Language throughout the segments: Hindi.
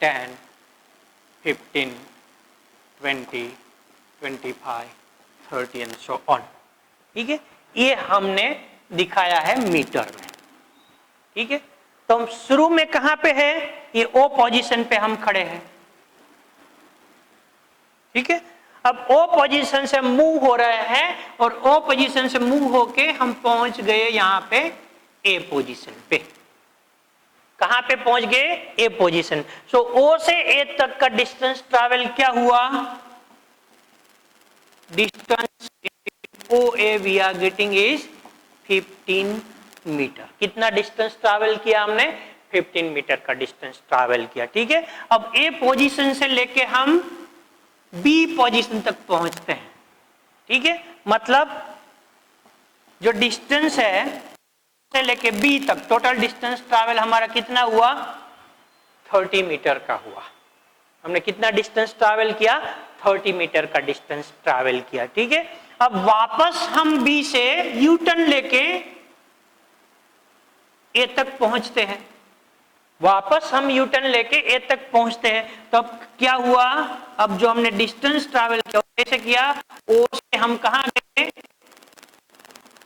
10, 15, 20, 25, 30 एंड सो ऑन। ठीक है, ये हमने दिखाया है मीटर में। ठीक है, तो हम शुरू में कहां पे है, ये ओ पोजीशन पे हम खड़े हैं। ठीक है, अब ओ पोजीशन से मूव हो रहे हैं और ओ पोजीशन से मूव होके हम पहुंच गए यहां पे ए पोजीशन पे। कहां पे पहुंच गए, ए पोजीशन। सो ओ से ए तक का डिस्टेंस ट्रैवल क्या हुआ, distance O A we are getting is 15 metre. कितना डिस्टेंस ट्रैवल किया हमने, 15 मीटर का डिस्टेंस ट्रैवल किया। ठीक है, अब ए पोजीशन से लेके हम बी पोजीशन तक पहुंचते हैं। ठीक है, मतलब जो डिस्टेंस है से लेके बी तक टोटल डिस्टेंस ट्रैवल हमारा कितना हुआ, 30 मीटर का हुआ। हमने कितना डिस्टेंस ट्रैवल किया, 30 मीटर का डिस्टेंस ट्रैवल किया। ठीक है, अब वापस हम बी से यू टर्न लेके ए तक पहुंचते हैं। वापस हम यू टर्न लेके ए तक पहुंचते हैं, तो अब क्या हुआ, अब जो हमने डिस्टेंस ट्रैवल किया कैसे किया, ओ से हम कहां गए,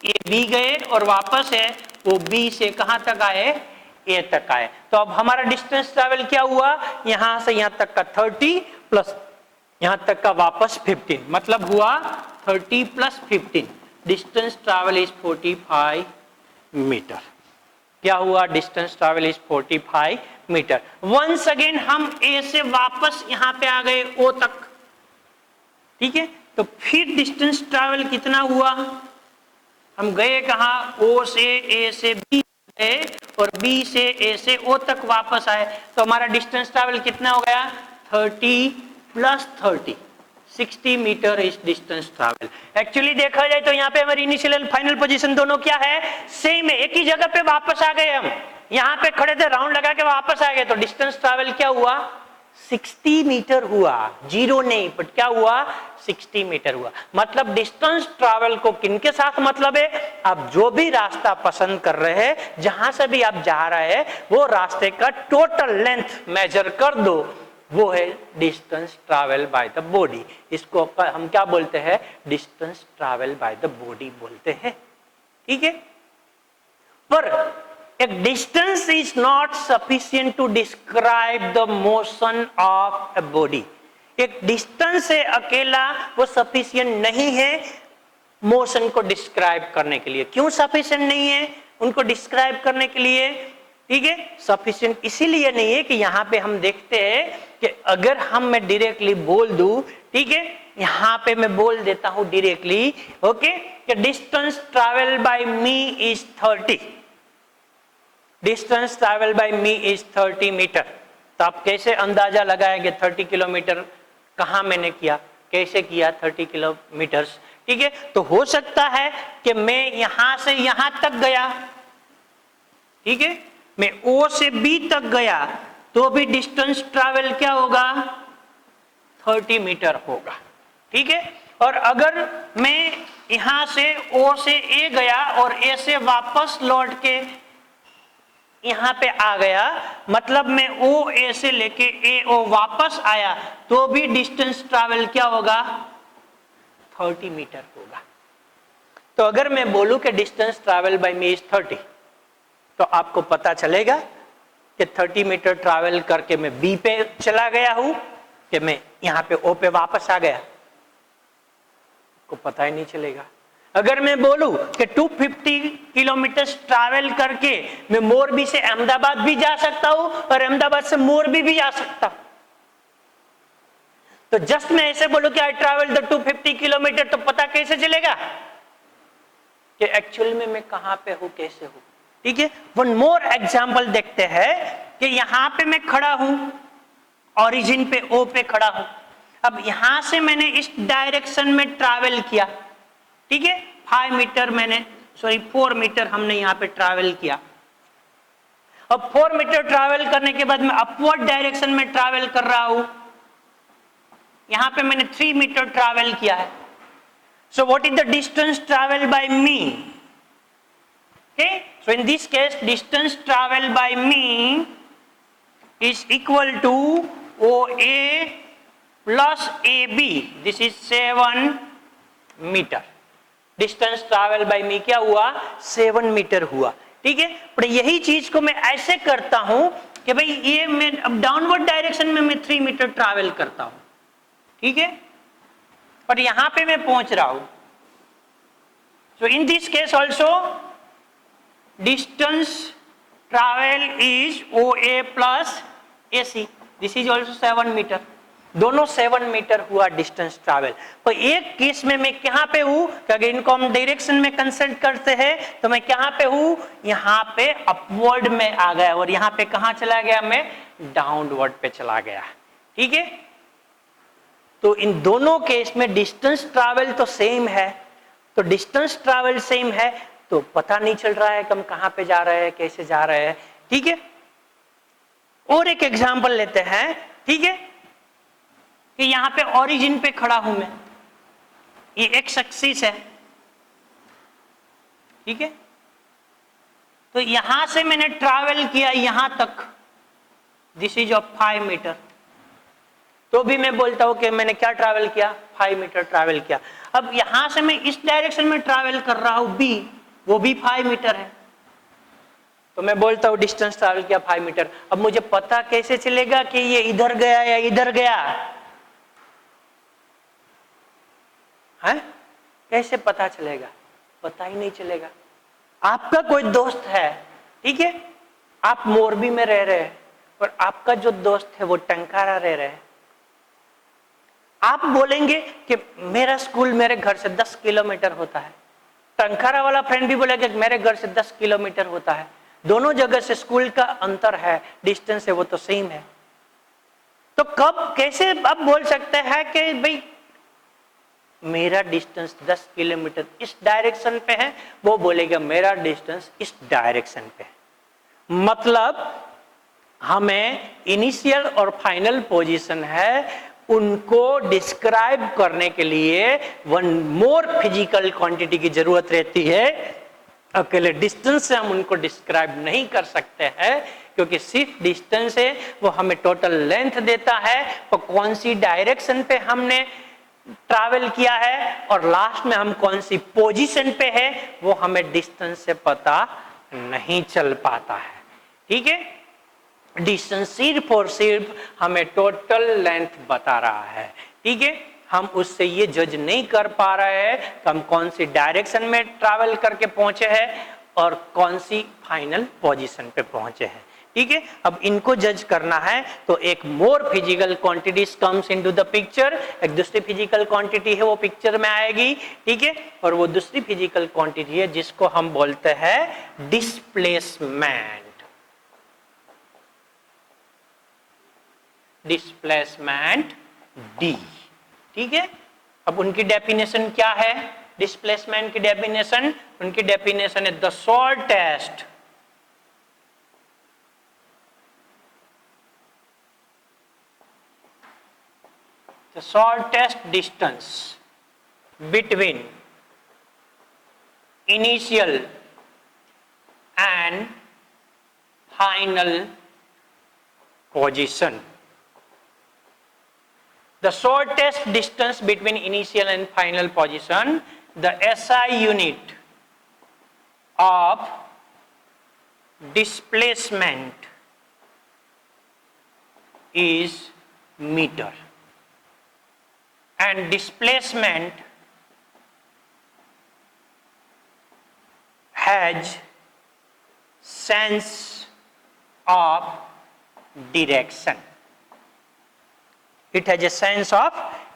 ए बी गए और वापस है वो बी से कहां तक आए, ए तक आए। तो अब हमारा डिस्टेंस ट्रैवल क्या हुआ, यहां से यहां तक का 30 प्लस यहां तक का वापस 15, मतलब हुआ 30 plus 15, distance travel is 45 metre. क्या हुआ, distance travel is 45 metre. Once again हम ए से वापस यहां पे आ गए ओ तक। ठीक है, तो फिर डिस्टेंस ट्रैवल कितना हुआ, हम गए कहां, ओ से ए से बी गए और बी से ए से ओ तक वापस आए, तो हमारा डिस्टेंस ट्रैवल कितना हो गया, 30 plus 30, 60 metre is distance travel. Actually देखा जाए तो यहाँ पे हमारी इनिशियल एंड फाइनल पोजीशन दोनों क्या है, सेम है, एक ही जगह पे वापस आ गए। हम यहाँ पे खड़े थे, राउंड लगा के वापस आ गए, तो डिस्टेंस ट्रैवल क्या हुआ, 60 मीटर हुआ, जीरो नहीं, बट क्या हुआ, 60 मीटर हुआ। मतलब डिस्टेंस ट्रैवल को किनके साथ मतलब है, आप जो भी रास्ता पसंद कर रहे हैं, जहां से भी आप जा रहे हैं, वो रास्ते का टोटल लेंथ मेजर कर दो, वो है distance travel by the body. इसको हम क्या बोलते हैं, distance travel by the body बोलते हैं। ठीक है, पर एक distance is not sufficient to describe the motion of a body. एक डिस्टेंस से अकेला वो सफिशिएंट नहीं है मोशन को डिस्क्राइब करने के लिए। क्यों सफिशिएंट नहीं है उनको डिस्क्राइब करने के लिए, ठीक है, सफिशिएंट इसीलिए नहीं है कि यहाँ पे हम देखते हैं कि अगर मैं डायरेक्टली बोल दूं, ठीक है, यहाँ पे मैं बोल देता हूं डायरेक्टली, ओके, कि distance travel by me is 30, distance travel by me is 30 metre. तो आप कैसे अंदाजा लगाएंगे 30 किलोमीटर कहां मैंने किया, कैसे किया 30 किलोमीटर। ठीक है, तो हो सकता है कि मैं यहां से यहां तक गया, ठीक है, मैं ओ से बी तक गया, तो भी डिस्टेंस ट्रैवल क्या होगा, 30 मीटर होगा। ठीक है, और अगर मैं यहां से ओ से ए गया और ए से वापस लौट के यहां पे आ गया, मतलब मैं ओ ए से लेके ए ओ वापस आया, तो भी डिस्टेंस ट्रैवल क्या होगा, 30 मीटर होगा। तो अगर मैं बोलूं कि distance travel by me is 30, तो आपको पता चलेगा कि 30 मीटर ट्रैवल करके मैं बी पे चला गया हूं कि मैं यहां पे ओ पे वापस आ गया, को पता ही नहीं चलेगा। अगर मैं बोलूं कि 250 किलोमीटर ट्रैवल करके मैं मोरबी से अहमदाबाद भी जा सकता हूं और अहमदाबाद से मोरबी भी जा सकता हूं, तो जस्ट मैं ऐसे बोलूं कि आई ट्रैवल द 250 किलोमीटर, तो पता कैसे चलेगा कि एक्चुअल में मैं कहां पे हूं, कैसे हूं। ठीक है, वन मोर एग्जाम्पल देखते हैं कि यहां पे मैं खड़ा हूं, ओरिजिन पे ओ पे खड़ा हूं। अब यहां से मैंने इस डायरेक्शन में ट्रैवल किया, ठीक है, 4 मीटर हमने यहां पे ट्रैवल किया। अब 4 मीटर ट्रैवल करने के बाद मैं अपवर्ड डायरेक्शन में ट्रैवल कर रहा हूं, यहां पे मैंने 3 मीटर ट्रैवल किया है। So what is the distance travel by me, okay, so in this case distance travel by me is equal to OA plus AB. This is 7 metre. Distance travel by me क्या हुआ? 7 मीटर हुआ. ठीक है, पर यही चीज को मैं ऐसे करता हूं कि भाई ये मैं अब डाउनवर्ड डायरेक्शन में मैं 3 मीटर ट्रैवल करता हूं. ठीक है, पर यहां पे मैं पहुंच रहा हूं. So in this case also distance travel is OA plus AC. This is also 7 metre. दोनों 7 मीटर हुआ डिस्टेंस ट्रैवल. पर एक केस में मैं कहां पे हूं? अगर इनको हम डायरेक्शन में कंसल्ट करते हैं तो मैं कहां पे हूं? यहां पे अपवर्ड में आ गया और यहां पे कहां चला गया? मैं डाउनवर्ड पे चला गया. ठीक है, तो इन दोनों केस में डिस्टेंस ट्रैवल तो सेम है. तो डिस्टेंस ट्रैवल सेम है तो पता नहीं चल रहा है कि हम कहां पे जा रहे हैं, कैसे जा रहे हैं. ठीक है, और एक एग्जांपल लेते हैं. ठीक है, कि यहां पे ओरिजिन पे खड़ा हूं मैं, ये एक्स एक्सिस है. ठीक है, तो यहां से मैंने ट्रैवल किया यहां तक, दिस इज ऑफ 5 मीटर. तो भी मैं बोलता हूं कि मैंने क्या ट्रैवल किया? 5 मीटर ट्रैवल किया. अब यहां से मैं इस डायरेक्शन में ट्रैवल कर रहा हूं बी, वो भी 5 मीटर है, तो मैं बोलता हूं डिस्टेंस ट्रैवल किया 5 मीटर. अब मुझे पता कैसे चलेगा कि ये इधर गया या इधर गया? है, कैसे पता चलेगा? पता ही नहीं चलेगा. आपका कोई दोस्त है, ठीक है, आप मोरबी में रह रहे हैं और आपका जो दोस्त है वो टंकारा रह रहे हैं. आप बोलेंगे कि मेरा स्कूल मेरे घर से 10 किलोमीटर होता है. टंकारा वाला फ्रेंड भी बोलेगा कि मेरे घर से 10 किलोमीटर होता है. दोनों जगह से स्कूल का अंतर है, डिस्टेंस है, वो तो सेम है. तो कब कैसे आप बोल सकते हैं कि भाई मेरा डिस्टेंस 10 किलोमीटर इस डायरेक्शन पे है, वो बोलेगा मेरा डिस्टेंस इस डायरेक्शन पे है. मतलब हमें इनिशियल और फाइनल पोजीशन है, उनको डिस्क्राइब करने के लिए वन मोर फिजिकल क्वांटिटी की जरूरत रहती है. अकेले डिस्टेंस से हम उनको डिस्क्राइब नहीं कर सकते हैं, क्योंकि सिर्फ डिस्टेंस है वो हमें टोटल लेंथ देता है, तो कौन सी डायरेक्शन पे हमने ट्रैवल किया है और लास्ट में हम कौन सी पोजीशन पे है वो हमें डिस्टेंस से पता नहीं चल पाता है. ठीक है, डिस्टेंस सिर्फ और सिर्फ हमें टोटल लेंथ बता रहा है. ठीक है, हम उससे ये जज नहीं कर पा रहे हैं कि हम कौन सी डायरेक्शन में ट्रैवल करके पहुंचे हैं और कौन सी फाइनल पोजीशन पे पहुंचे हैं. ठीक है, अब इनको जज करना है तो एक more physical quantities comes into the picture. एक दूसरी फिजिकल क्वांटिटी है वो पिक्चर में आएगी. ठीक है, और वो दूसरी फिजिकल क्वांटिटी है जिसको हम बोलते हैं डिस्प्लेसमेंट. Displacement D. ठीक है, अब उनकी डेफिनेशन क्या है? डिस्प्लेसमेंट की डेफिनेशन, उनकी डेफिनेशन है the shortest distance between initial and final position. The shortest distance between initial and final position, the SI unit of displacement is meter. And displacement has sense of direction. It has a sense of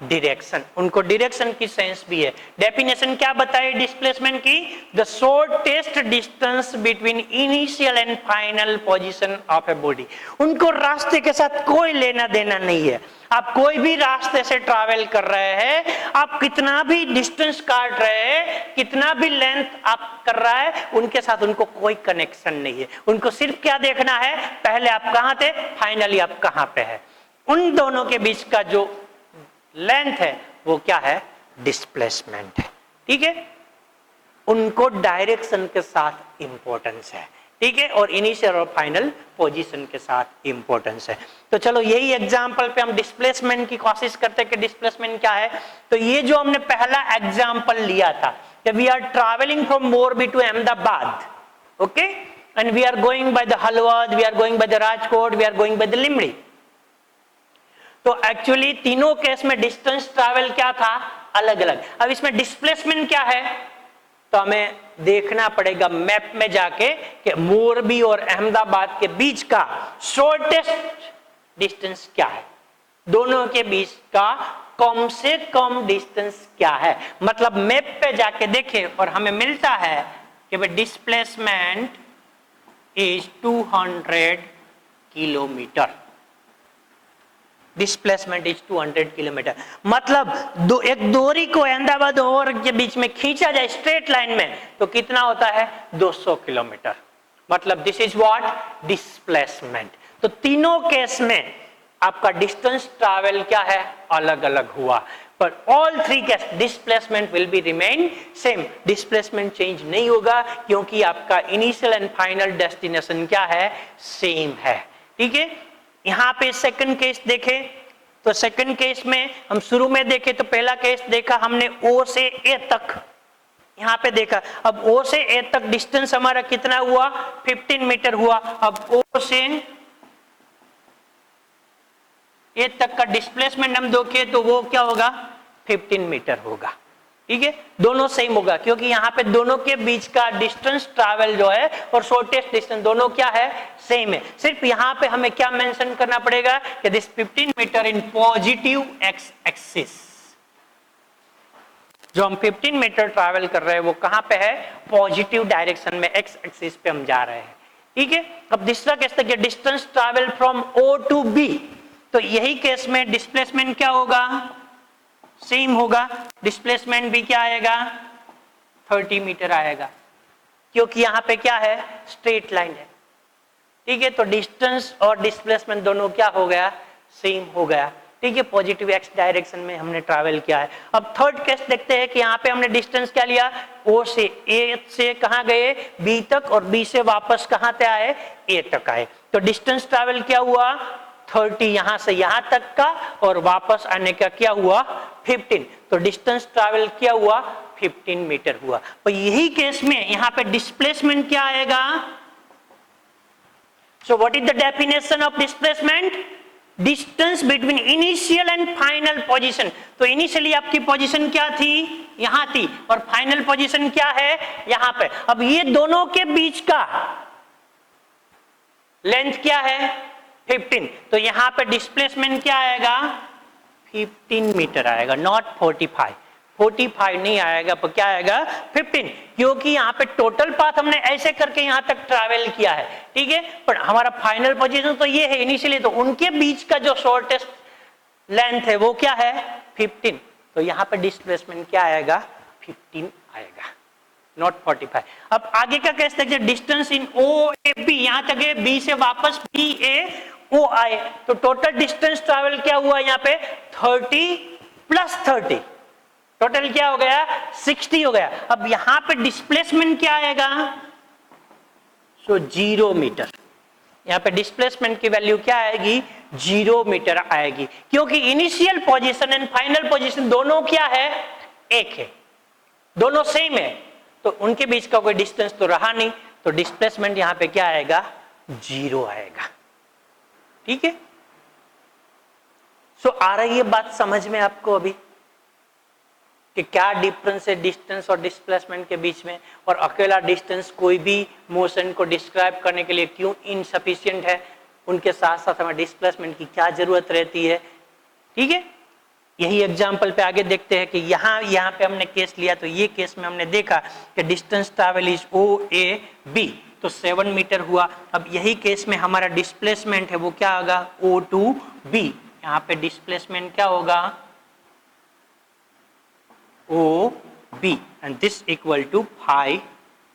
direction. उनको डायरेक्शन की सेंस भी है. डेफिनेशन क्या बताए डिस्प्लेसमेंट की? The shortest distance between initial and final position of a body. उनको रास्ते के साथ कोई लेना देना नहीं है. आप कोई भी रास्ते से ट्रैवल कर रहे हैं, आप कितना भी डिस्टेंस काट रहे हैं, कितना भी लेंथ आप कर रहा है, उनके साथ उनको कोई कनेक्शन नहीं है. उनको सिर्फ क्या देखना है? पहले आप कहां थे, फाइनली आप कहां पे है. उन दोनों के बीच का जो लेंथ है वो क्या है? डिस्प्लेसमेंट है. ठीक है, उनको डायरेक्शन के साथ इंपॉर्टेंस है. ठीक है, और इनिशियल और फाइनल पोजीशन के साथ इंपॉर्टेंस है। तो चलो यही एग्जांपल पे हम डिस्प्लेसमेंट की कोशिश करते हैं कि डिस्प्लेसमेंट क्या है। तो ये जो हमने पहला एग्जांपल लिया था कि we are travelling from Morbi to Ahmedabad, okay, and we are going by the Halvad, we are going by the Rajkot, we are going by the Limdi. तो एक्चुअली तीनों केस में डिस्टेंस ट्रैवल क्या था, अलग अलग। अब इसमें डिस्प्लेसमेंट क्या है, तो हमें देखना पड़ेगा मैप में जाके कि मोरबी और अहमदाबाद के बीच का शॉर्टेस्ट डिस्टेंस क्या है, दोनों के बीच का कम से कम डिस्टेंस क्या है। मतलब मैप पे जाके देखें और हमें मिलता है कि भाई displacement is 200 kilometre, displacement is 200 kilometre. मतलब एक डोरी को अहमदाबाद और के बीच में खींचा जाए स्ट्रेट लाइन में तो कितना होता है, 200 किलोमीटर। मतलब दिस इज व्हाट, डिस्प्लेसमेंट। तो तीनों केस में आपका डिस्टेंस ट्रैवल क्या है, अलग अलग हुआ, पर all three case displacement will be remain same. Displacement change नहीं होगा क्योंकि आपका इनिशियल एंड फाइनल डेस्टिनेशन क्या है, सेम है। ठीक है, यहां पे सेकंड केस देखें तो सेकंड केस में हम शुरू में देखें तो पहला केस देखा हमने ओ से ए तक, यहां पे देखा। अब ओ से ए तक डिस्टेंस हमारा कितना हुआ, 15 मीटर हुआ। अब ओ से ए तक का डिस्प्लेसमेंट हम देखें तो वो क्या होगा, 15 मीटर होगा। ठीक है, दोनों सेम होगा क्योंकि यहाँ पे दोनों के बीच का डिस्टेंस ट्रैवल जो है और शॉर्टेस्ट डिस्टेंस दोनों क्या है, सेम है। सिर्फ यहाँ पे हमें क्या मेंशन करना पड़ेगा कि this 15 metre in positive X axis. जो हम 15 मीटर ट्रैवल कर रहे हैं वो कहाँ पे है, पॉजिटिव डायरेक्शन में, एक्स एक्सिस पे हम जा रहे हैं। ठीक है, अब दूसरा केस था कि distance travel from O to B, तो यही केस में डिस्प्लेसमेंट क्या होगा, सेम होगा। डिस्प्लेसमेंट भी क्या आएगा, 30 मीटर आएगा क्योंकि यहाँ पे क्या है, स्ट्रेट लाइन है। ठीक है, तो डिस्टेंस और डिस्प्लेसमेंट दोनों क्या हो गया, सेम हो गया। ठीक है, पॉजिटिव एक्स डायरेक्शन में हमने ट्रैवल किया है। अब थर्ड केस देखते हैं कि यहाँ पे हमने डिस्टेंस क्या लिया, ओ से ए से कहाँ गए, बी तक, और बी से वापस कहाँ पे आए, ए तक आए। तो डिस्टेंस ट्रैवल क्या हुआ, 30 यहां से यहां तक का, और वापस आने का क्या हुआ, 15। तो डिस्टेंस ट्रैवल क्या हुआ, 15 मीटर हुआ। तो यही केस में यहां पे डिस्प्लेसमेंट क्या आएगा। So what is the definition of displacement, distance between initial and final position. तो इनिशियली आपकी पोजीशन क्या थी, यहां थी, और फाइनल पोजीशन क्या है, यहां पे। अब ये दोनों के बीच का लेंथ क्या है, 15। तो यहां पे डिस्प्लेसमेंट क्या आएगा, 15 मीटर आएगा, नॉट 45। 45 नहीं आएगा, पर क्या आएगा, 15, क्योंकि यहाँ पे टोटल पाथ हमने ऐसे करके यहाँ तक ट्रैवल किया है। ठीक है, पर हमारा फाइनल पोजीशन तो ये है इनिशियली, तो उनके बीच का जो शॉर्टेस्ट लेंथ है वो क्या है, 15। तो यहाँ पे डिस्प्लेसमेंट क्या आएगा, 15 आएगा, नॉट 45। अब आगे का केस देखिए, distance in O A B, यहां तक है, बी से वापस बी ए ओ आए, तो टोटल डिस्टेंस ट्रैवल क्या हुआ यहाँ पे, 30 प्लस 30, टोटल क्या हो गया, 60 हो गया। अब यहां पे डिस्प्लेसमेंट क्या आएगा, सो 0 मीटर। यहाँ पे डिस्प्लेसमेंट की वैल्यू क्या आएगी, 0 मीटर आएगी, क्योंकि initial position and final position दोनों क्या है, एक है, दोनों सेम है, तो उनके बीच का कोई डिस्टेंस तो रहा नहीं, तो डिस्प्लेसमेंट यहाँ पे क्या आएगा, 0 आएगा। ठीक है, सो आ रही है बात समझ में आपको अभी कि क्या डिफरेंस है डिस्टेंस और डिस्प्लेसमेंट के बीच में, और अकेला डिस्टेंस कोई भी मोशन को डिस्क्राइब करने के लिए क्यों इनसफिशिएंट है, उनके साथ साथ हमें डिस्प्लेसमेंट की क्या जरूरत रहती है। ठीक है, यही एग्जाम्पल पे आगे देखते हैं कि यहाँ पे हमने केस लिया, तो ये केस में हमने देखा कि distance travel is O A B, तो 7 मीटर हुआ। अब यही केस में हमारा डिस्प्लेसमेंट है वो क्या होगा, ओ टू बी, यहाँ पे डिस्प्लेसमेंट क्या होगा, O B, and this equal to 5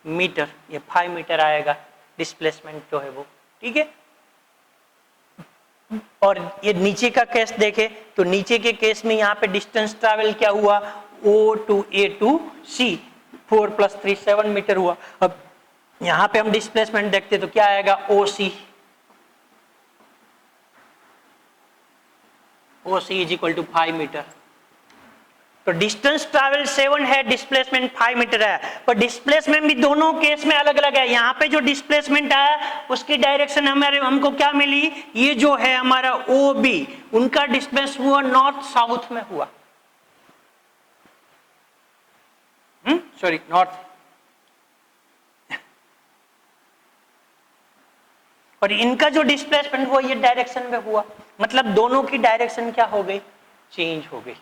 metre, ये 5 मीटर आएगा डिस्प्लेसमेंट जो है वो। ठीक है, और ये नीचे का केस देखे तो नीचे के केस में यहाँ पे डिस्टेंस ट्रैवल क्या हुआ, O to A to C, 4 + 3 7 metre हुआ। अब यहां पे हम डिस्प्लेसमेंट देखते तो क्या आएगा, OC, OC is equal to 5 metre. तो डिस्टेंस ट्रैवल 7 है, डिस्प्लेसमेंट 5 मीटर है, पर डिस्प्लेसमेंट भी दोनों केस में अलग अलग है। यहाँ पे जो डिस्प्लेसमेंट आया उसकी डायरेक्शन हमको क्या मिली, ये जो है हमारा OB, उनका डिस्प्लेस हुआ नॉर्थ साउथ में हुआ, सॉरी नॉर्थ, और इनका जो डिस्प्लेसमेंट हुआ ये डायरेक्शन में हुआ, मतलब दोनों की डायरेक्शन क्या हो गई, चेंज हो गई।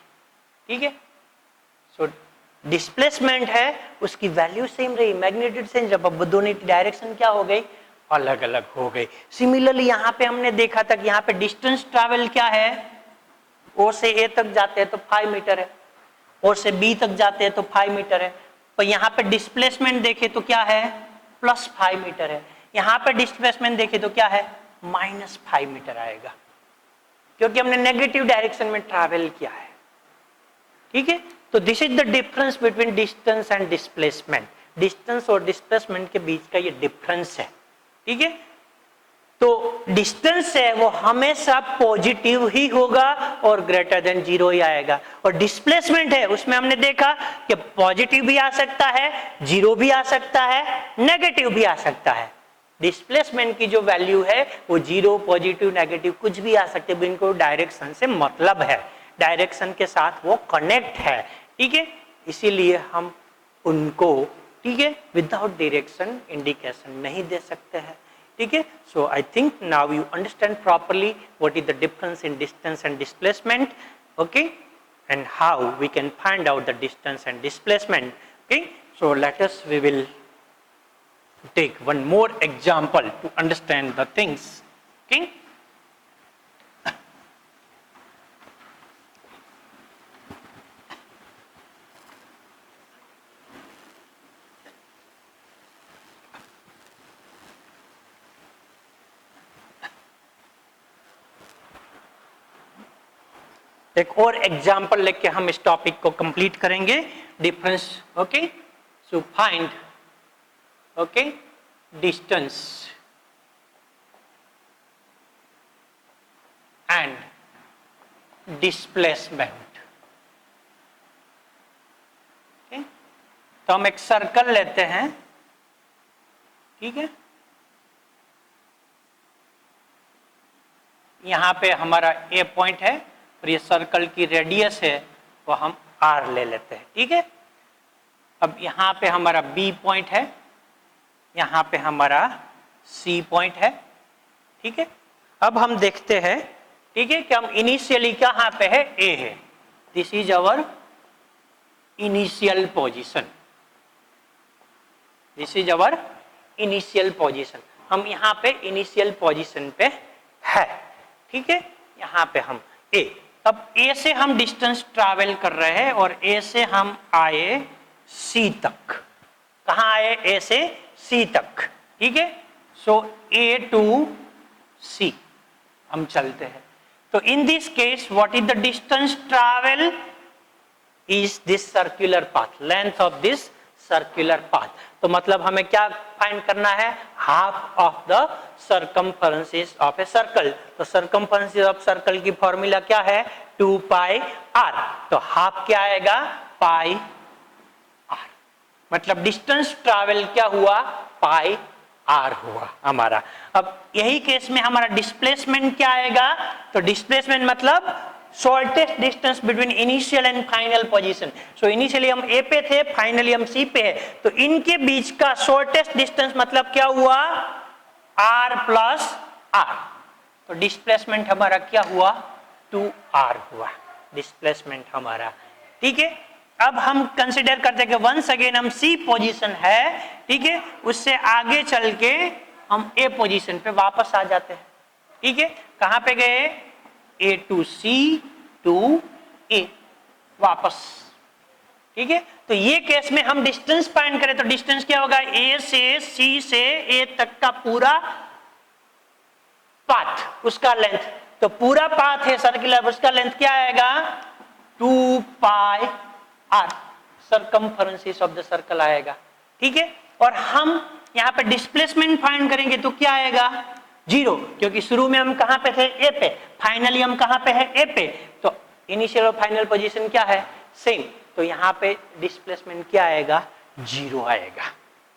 ठीक है, सो डिस्प्लेसमेंट है उसकी वैल्यू सेम रही, मैग्नीट्यूड सेम, जब अब दोनों की डायरेक्शन क्या हो गई, अलग अलग हो गई। सिमिलरली यहाँ पे हमने देखा था कि यहाँ पे डिस्टेंस ट्रैवल क्या है, O से A तक जाते हैं तो 5 मीटर है, O से B तक जाते हैं तो 5 मीटर है, पर यहाँ पे डिस्प्लेसमेंट देखे तो क्या है, +5 मीटर है। यहाँ पे डिस्प्लेसमेंट देखे तो क्या है, -5 मीटर आएगा, क्योंकि हमने नेगेटिव डायरेक्शन में ट्रैवल किया है। ठीक है, तो this is the difference between distance and displacement. Distance और डिस्प्लेसमेंट के बीच का ये डिफरेंस है। ठीक है, तो डिस्टेंस है वो हमेशा पॉजिटिव ही होगा और ग्रेटर देन 0 ही आएगा, और डिस्प्लेसमेंट है उसमें हमने देखा कि पॉजिटिव भी आ सकता है, 0 भी आ सकता है, नेगेटिव भी आ सकता है। डिस्प्लेसमेंट की जो वैल्यू है वो 0, पॉजिटिव, नेगेटिव कुछ भी आ सकते हैं, इनको डायरेक्शन से मतलब है, डायरेक्शन के साथ वो कनेक्ट है। ठीक है, इसीलिए हम उनको, ठीक है, विदाउट डायरेक्शन इंडिकेशन नहीं दे सकते हैं। ठीक है, so I think now you understand properly what is the difference in distance and displacement, okay, and how we can find out the distance and displacement. Okay, so let us, we will take one more example to understand the things. Okay, एक और एग्जाम्पल लेके हम इस टॉपिक को कंप्लीट करेंगे, difference. Okay, so find, okay, distance and displacement. तो हम एक सर्कल लेते हैं, ठीक है, यहां पे हमारा A पॉइंट है और ये सर्कल की रेडियस है वो हम R ले लेते हैं। ठीक है, अब यहां पे हमारा B पॉइंट है, यहां पे हमारा C पॉइंट है। ठीक है, अब हम देखते हैं, ठीक है, कि हम इनिशियली कहां पे है, A है, this is our initial position, this is our initial position, हम यहां पे इनिशियल पोजीशन पे है। ठीक है, यहां पे हम A, अब A से हम डिस्टेंस ट्रैवल कर रहे हैं और A से हम आए C तक, कहां आए, A से C तक। ठीक है, सो A to C हम चलते हैं। तो in this case what is the distance travel, is this circular path, length of this circular path. तो मतलब हमें क्या फाइंड करना है, half of the circumference of a circle. तो सर्कमफरेंस ऑफ सर्कल की फॉर्मूला क्या है, 2 पाई r, तो हाफ क्या आएगा, पाई r, मतलब डिस्टेंस ट्रैवल क्या हुआ, पाई r हुआ हमारा। अब यही केस में हमारा डिस्प्लेसमेंट क्या आएगा, तो डिस्प्लेसमेंट मतलब shortest distance between initial and final position. So initially हम A पे थे, फाइनली हम C पे है, तो इनके बीच का शॉर्टेस्ट डिस्टेंस मतलब क्या हुआ, R प्लस R, तो डिस्प्लेसमेंट हमारा क्या हुआ, 2R हुआ डिस्प्लेसमेंट हमारा। ठीक है, अब हम कंसिडर करते हैं कि वंस अगेन हम C पोजीशन है, ठीक है, उससे आगे चल के हम A पोजीशन पे वापस आ जाते हैं। ठीक है, कहां पे गए, A to C to A वापस। ठीक है, तो ये केस में हम डिस्टेंस फाइंड करें तो डिस्टेंस क्या होगा, A से C से A तक का पूरा पाथ, उसका लेंथ, तो पूरा पाथ है सर्कुलर, उसका लेंथ क्या आएगा, 2 पाई r, circumference of the circle आएगा। ठीक है, और हम यहाँ पे डिस्प्लेसमेंट फाइंड करेंगे तो क्या आएगा, 0, क्योंकि शुरू में हम कहां पे थे, ए पे, फाइनली हम कहां पे है, ए पे, तो इनिशियल और फाइनल पोजीशन क्या है, सेम, तो यहाँ पे डिस्प्लेसमेंट क्या आएगा, 0 आएगा।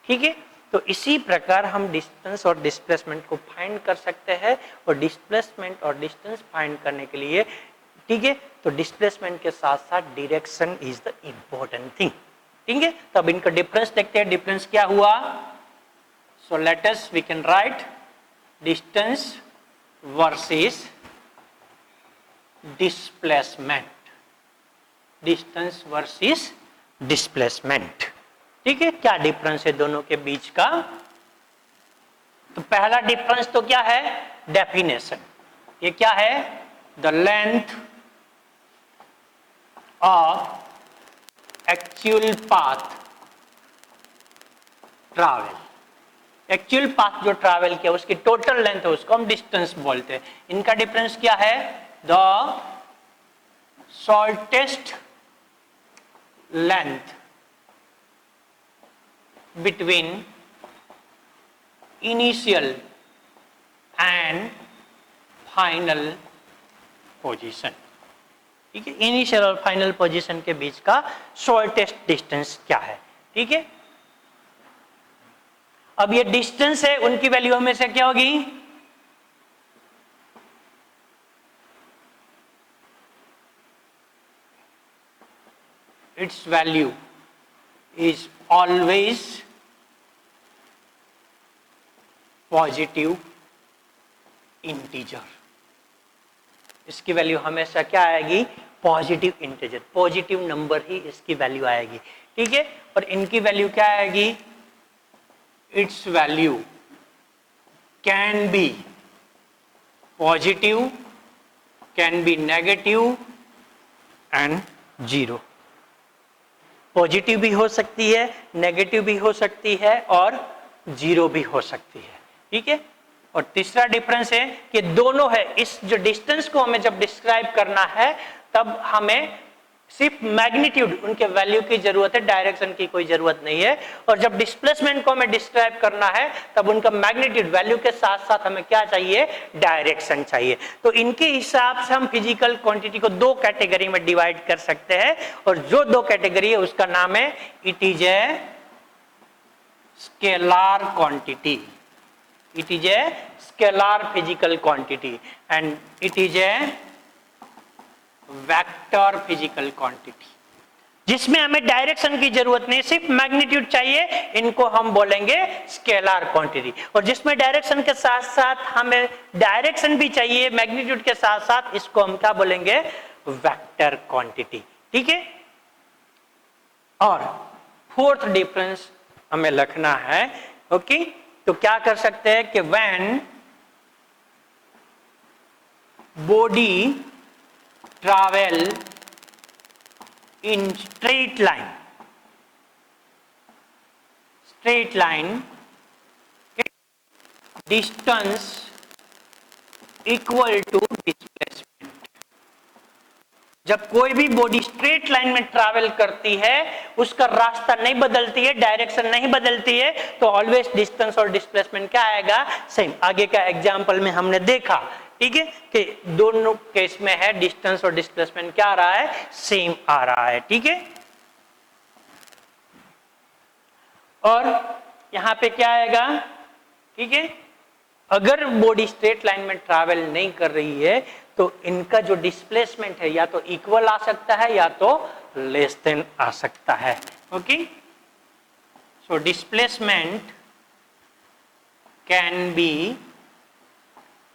ठीक है, तो इसी प्रकार हम डिस्टेंस और डिस्प्लेसमेंट को फाइंड कर सकते हैं, और डिस्प्लेसमेंट और डिस्टेंस फाइंड करने के लिए, ठीक है, तो डिस्प्लेसमेंट के साथ साथ direction is the important thing. ठीक है, तो अब इनका डिफरेंस देखते हैं, डिफरेंस क्या हुआ। So let us we can write distance versus displacement, distance versus displacement. ठीक है, क्या डिफरेंस है दोनों के बीच का, तो पहला डिफरेंस तो क्या है, डेफिनेशन, ये क्या है, the length of actual path travel, actual path जो ट्रैवल किया उसकी टोटल लेंथ है, उसको हम डिस्टेंस बोलते हैं। इनका डिफरेंस क्या है, the shortest length between initial and final position. ठीक है, इनिशियल और फाइनल पोजीशन के बीच का शॉर्टेस्ट डिस्टेंस क्या है। ठीक है, अब ये डिस्टेंस है, उनकी वैल्यू हमेशा क्या होगी, it's value is always positive integer, इसकी वैल्यू हमेशा क्या आएगी, पॉजिटिव इंटीजर, पॉजिटिव नंबर ही इसकी वैल्यू आएगी। ठीक है, और इनकी वैल्यू क्या आएगी, it's value can be positive, can be negative and 0, positive भी हो सकती है, नेगेटिव भी हो सकती है और 0 भी हो सकती है। ठीक है, और तीसरा डिफरेंस है कि दोनों है, इस जो डिस्टेंस को हमें जब डिस्क्राइब करना है तब हमें सिर्फ मैग्नीट्यूड उनके वैल्यू की जरूरत है, डायरेक्शन की कोई जरूरत नहीं है, और जब डिस्प्लेसमेंट को हमें डिस्क्राइब करना है तब उनका मैग्नीट्यूड वैल्यू के साथ साथ हमें क्या चाहिए, डायरेक्शन चाहिए। तो इनके हिसाब से हम फिजिकल क्वांटिटी को 2 कैटेगरी में डिवाइड कर सकते हैं, और जो 2 कैटेगरी है उसका नाम है, it is a scalar quantity, it is a scalar physical quantity and it is a vector physical quantity, जिसमें हमें डायरेक्शन की जरूरत नहीं, सिर्फ मैग्नीट्यूड चाहिए, इनको हम बोलेंगे स्केलार क्वांटिटी। और जिसमें डायरेक्शन के साथ साथ हमें डायरेक्शन भी चाहिए मैग्नीट्यूड के साथ साथ, इसको हम क्या बोलेंगे, वेक्टर क्वांटिटी। ठीक है, और फोर्थ डिफरेंस हमें लिखना है। ओके, तो क्या कर सकते हैं कि when body travel in straight line distance equal to displacement, जब कोई भी बॉडी स्ट्रेट लाइन में ट्रैवल करती है, उसका रास्ता नहीं बदलती है, डायरेक्शन नहीं बदलती है, तो ऑलवेज डिस्टेंस और डिस्प्लेसमेंट क्या आएगा, सेम। आगे का एग्जांपल में हमने देखा, ठीक है, कि दोनों केस में है डिस्टेंस और डिस्प्लेसमेंट क्या आ रहा है, सेम आ रहा है। ठीक है, और यहां पे क्या आएगा, ठीक है, अगर बॉडी स्ट्रेट लाइन में ट्रैवल नहीं कर रही है तो इनका जो डिस्प्लेसमेंट है या तो इक्वल आ सकता है या तो लेस देन आ सकता है। Okay, so displacement can be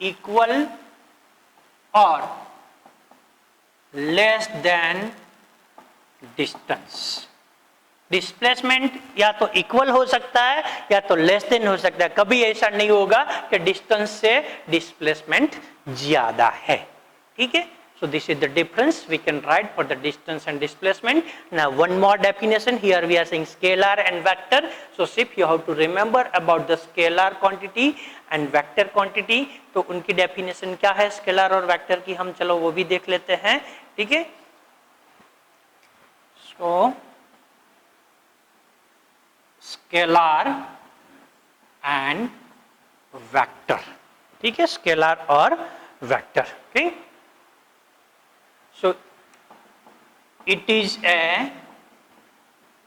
equal और लेस देन डिस्टेंस। डिस्प्लेसमेंट या तो इक्वल हो सकता है या तो लेस देन हो सकता है, कभी ऐसा नहीं होगा कि डिस्टेंस से डिस्प्लेसमेंट ज्यादा है। ठीक है, so this is the difference we can write for the distance and displacement. Now one more definition, here we are saying scalar and vector, so if you have to remember about the scalar quantity and vector quantity, तो उनकी definition क्या है scalar और vector की, हम चलो वो भी देख लेते हैं। ठीक है, so scalar एंड वेक्टर। ठीक है, स्केलर और vector. Okay, so it is a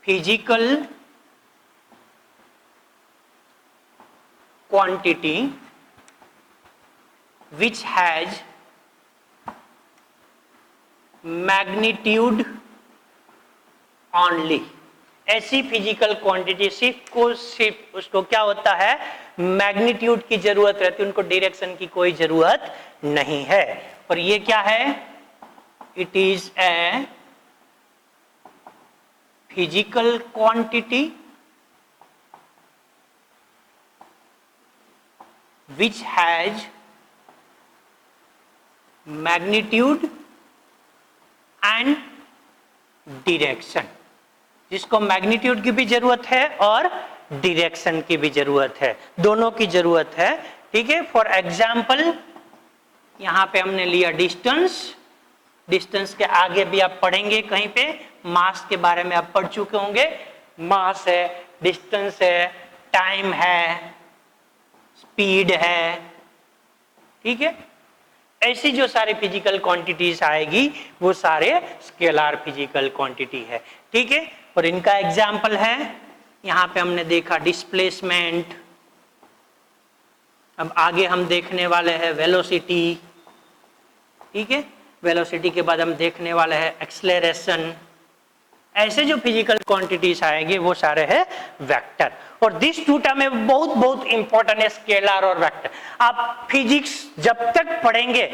physical quantity which has magnitude only। ऐसी फिजिकल क्वांटिटी सिर्फ उसको क्या होता है, मैग्नीट्यूड की जरूरत रहती है, उनको डायरेक्शन की कोई जरूरत नहीं है। और ये क्या है, it is a physical quantity which has magnitude and direction, जिसको मैग्नीट्यूड की भी जरूरत है और डायरेक्शन की भी जरूरत है, दोनों की जरूरत है। ठीक है, फॉर एग्जाम्पल यहां पे हमने लिया डिस्टेंस। डिस्टेंस के आगे भी आप पढ़ेंगे कहीं पे, मास के बारे में आप पढ़ चुके होंगे। मास है, डिस्टेंस है, टाइम है, स्पीड है। ठीक है, ऐसी जो सारी फिजिकल क्वांटिटीज आएगी वो सारे स्केलर फिजिकल क्वांटिटी है। ठीक है, और इनका एग्जाम्पल है, यहां पे हमने देखा डिस्प्लेसमेंट, अब आगे हम देखने वाले हैं वेलोसिटी। ठीक है, वेलोसिटी के बाद हम देखने वाले हैं एक्सेलरेशन। ऐसे जो फिजिकल क्वांटिटीज आएंगे वो सारे हैं वेक्टर। और दिस टू टर्म में बहुत इंपॉर्टेंट है, स्केलर और वेक्टर। आप फिजिक्स जब तक पढ़ेंगे,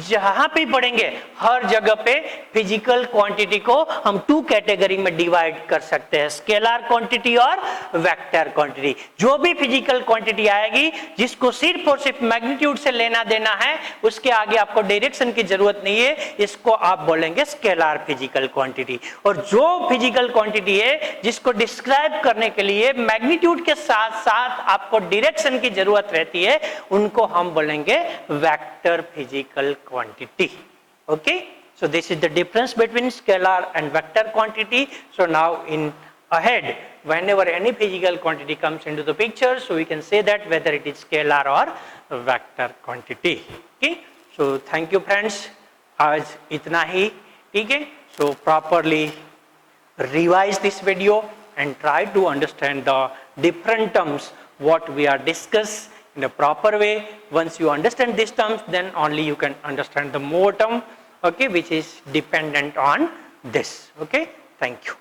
जहां पे पढ़ेंगे, हर जगह पे फिजिकल क्वांटिटी को हम टू कैटेगरी में डिवाइड कर सकते हैं, स्केलर क्वांटिटी और वेक्टर क्वांटिटी। जो भी फिजिकल क्वांटिटी आएगी जिसको सिर्फ और सिर्फ मैग्नीट्यूड से लेना देना है, उसके आगे आपको डायरेक्शन की जरूरत नहीं है, इसको आप बोलेंगे स्केलर फिजिकल क्वांटिटी। और जो फिजिकल क्वांटिटी है जिसको डिस्क्राइब करने के लिए मैग्नीट्यूड के साथ साथ आपको डायरेक्शन की जरूरत रहती है, उनको हम बोलेंगे vector physical quantity. Okay, so this is the difference between scalar and vector quantity. So now in ahead, whenever any physical quantity comes into the picture, so we can say that whether it is scalar or vector quantity. Okay, so thank you friends, आज इतना ही। ठीक है, so properly revise this video and try to understand the different terms what we are discussed in a proper way. Once you understand these terms, then only you can understand the more term, okay, which is dependent on this. Okay, thank you.